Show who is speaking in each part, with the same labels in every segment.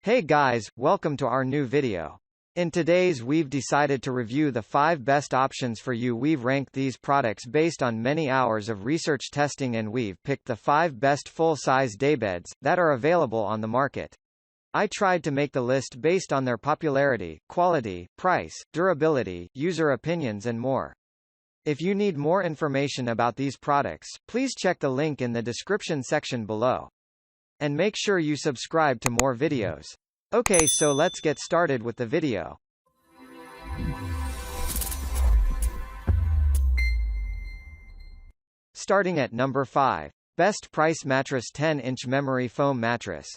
Speaker 1: Hey guys, welcome to our new video. In today's we've decided to review the 5 best options for you. We've ranked these products based on many hours of research testing and we've picked the 5 best full-size daybeds that are available on the market. I tried to make the list based on their popularity, quality, price, durability, user opinions and more. If you need more information about these products, please check the link in the description section below. And make sure you subscribe to more videos. Okay, so let's get started with the video. Starting at number 5. Best Price Mattress 10-inch Memory Foam Mattress.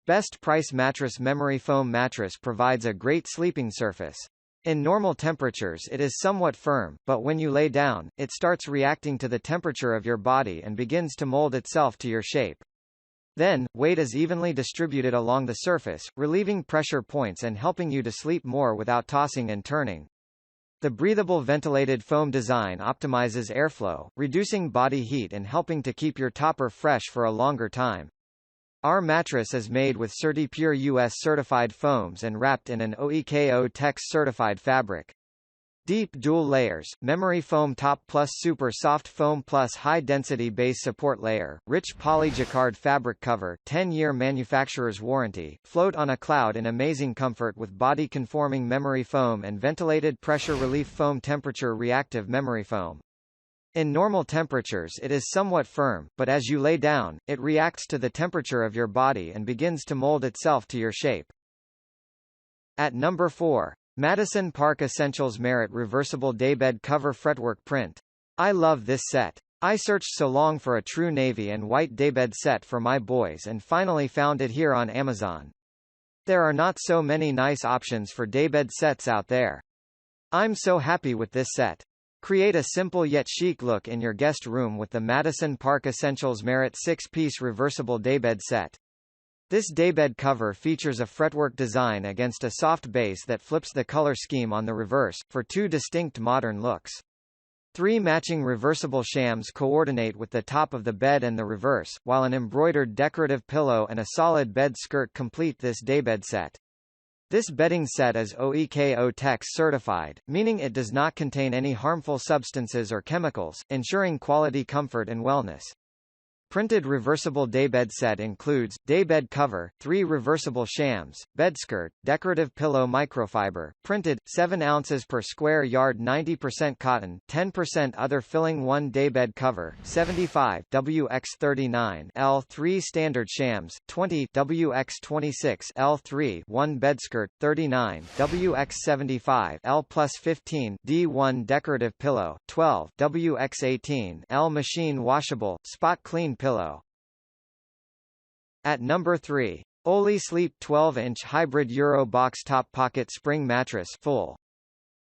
Speaker 1: Best Price Mattress Memory Foam Mattress provides a great sleeping surface. In normal temperatures it is somewhat firm, but when you lay down, it starts reacting to the temperature of your body and begins to mold itself to your shape. Then, weight is evenly distributed along the surface, relieving pressure points and helping you to sleep more without tossing and turning. The breathable ventilated foam design optimizes airflow, reducing body heat and helping to keep your topper fresh for a longer time. Our mattress is made with CertiPure US certified foams and wrapped in an OEKO Tex certified fabric. Deep dual layers, memory foam top plus super soft foam plus high-density base support layer, rich poly-jacquard fabric cover, 10-year manufacturer's warranty, float on a cloud in amazing comfort with body-conforming memory foam and ventilated pressure relief foam temperature reactive memory foam. In normal temperatures it is somewhat firm, but as you lay down, it reacts to the temperature of your body and begins to mold itself to your shape. At number 4. Madison Park Essentials Merritt Reversible Daybed Cover-Fretwork Print. I love this set. I searched so long for a true navy and white daybed set for my boys and finally found it here on Amazon. There are not so many nice options for daybed sets out there. I'm so happy with this set. Create a simple yet chic look in your guest room with the Madison Park Essentials Merritt 6-piece reversible daybed set. This daybed cover features a fretwork design against a soft base that flips the color scheme on the reverse, for 2 distinct modern looks. 3 matching reversible shams coordinate with the top of the bed and the reverse, while an embroidered decorative pillow and a solid bed skirt complete this daybed set. This bedding set is OEKO Tex certified, meaning it does not contain any harmful substances or chemicals, ensuring quality comfort and wellness. Printed reversible daybed set includes, daybed cover, 3 reversible shams, bedskirt, decorative pillow microfiber, printed, 7 ounces per square yard 90% cotton, 10% other filling 1 daybed cover, 75 WX39 L3 standard shams, 20 WX26 L3 1 bedskirt, 39 WX75 L plus 15 D1 decorative pillow, 12 WX18 L machine washable, spot clean pillow. At number 3. Olee Sleep 12-inch Hybrid Euro Box Top Pocket Spring Mattress Full.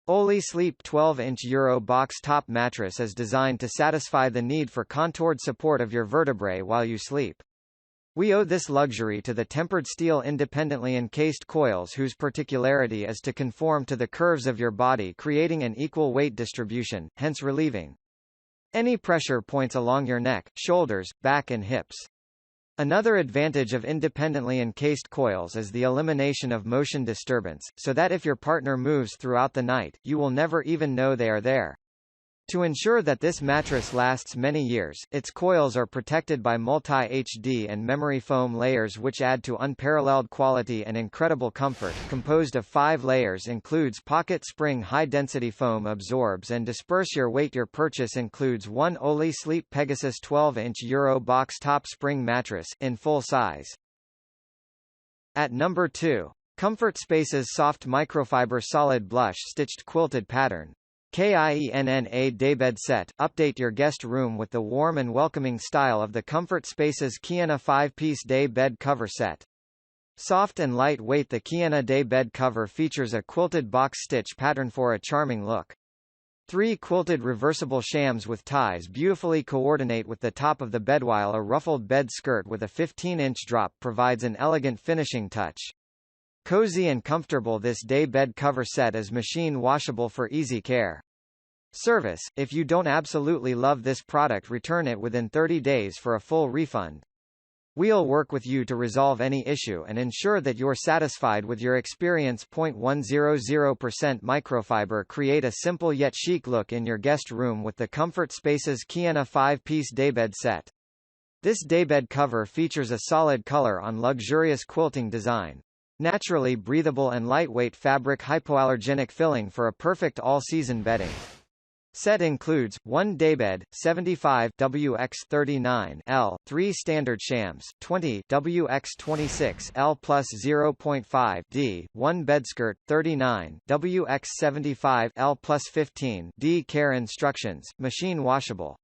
Speaker 1: Olee Sleep 12-inch Euro Box Top Mattress is designed to satisfy the need for contoured support of your vertebrae while you sleep. We owe this luxury to the tempered steel independently encased coils whose particularity is to conform to the curves of your body, creating an equal weight distribution, hence relieving any pressure points along your neck, shoulders, back and hips. Another advantage of independently encased coils is the elimination of motion disturbance, so that if your partner moves throughout the night, you will never even know they are there. To ensure that this mattress lasts many years, its coils are protected by multi-HD and memory foam layers which add to unparalleled quality and incredible comfort. Composed of 5 layers includes pocket spring high-density foam absorbs and disperse your weight. Your purchase includes 1 Olee Sleep Pegasus 12-inch Euro Box Top Spring Mattress, in full size. At number 2. Comfort Spaces Soft Microfiber Solid Blush Stitched Quilted Pattern. KIENNA Daybed Set. Update your guest room with the warm and welcoming style of the Comfort Spaces Kiena 5-piece day bed cover set. Soft and lightweight, the Kiena day bed cover features a quilted box stitch pattern for a charming look. 3 quilted reversible shams with ties beautifully coordinate with the top of the bed, while a ruffled bed skirt with a 15-inch drop provides an elegant finishing touch. Cozy and comfortable, this day bed cover set is machine washable for easy care. Service: if you don't absolutely love this product, return it within 30 days for a full refund. We'll work with you to resolve any issue and ensure that you're satisfied with your experience. 100% microfiber. Create a simple yet chic look in your guest room with the Comfort Spaces Kiena 5-piece daybed set. This daybed cover features a solid color on luxurious quilting design. Naturally breathable and lightweight fabric, hypoallergenic filling for a perfect all-season bedding. Set includes 1 daybed, 75 WX39 L, 3 standard shams, 20 WX26 L plus 0.5 D, 1 bedskirt, 39 WX75 L plus 15 D. Care instructions, machine washable.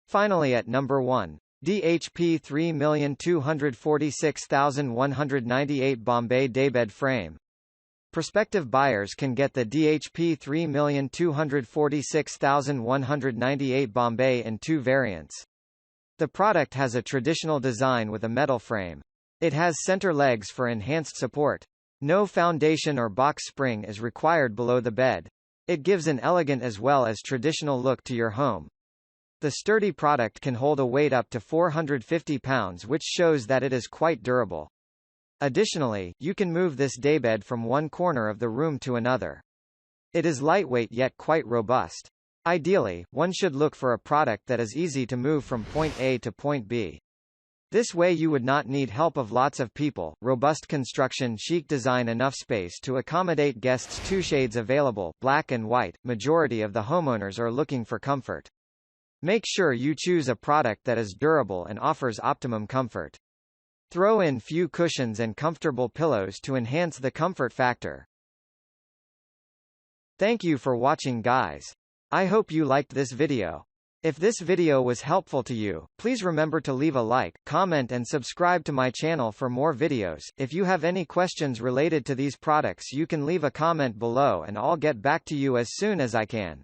Speaker 1: Finally at number 1. DHP 3,246,198 Bombay Daybed Frame. Prospective buyers can get the DHP 3,246,198 Bombay in 2 variants. The product has a traditional design with a metal frame. It has center legs for enhanced support. No foundation or box spring is required below the bed. It gives an elegant as well as traditional look to your home. The sturdy product can hold a weight up to 450 pounds, which shows that it is quite durable. Additionally, you can move this daybed from one corner of the room to another. It is lightweight yet quite robust. Ideally, one should look for a product that is easy to move from point A to point B. This way you would not need help of lots of people. Robust construction, chic design, enough space to accommodate guests. 2 shades available, black and white. Majority of the homeowners are looking for comfort. Make sure you choose a product that is durable and offers optimum comfort. Throw in few cushions and comfortable pillows to enhance the comfort factor. Thank you for watching, guys. I hope you liked this video. If this video was helpful to you, please remember to leave a like, comment and subscribe to my channel for more videos. If you have any questions related to these products, you can leave a comment below and I'll get back to you as soon as I can.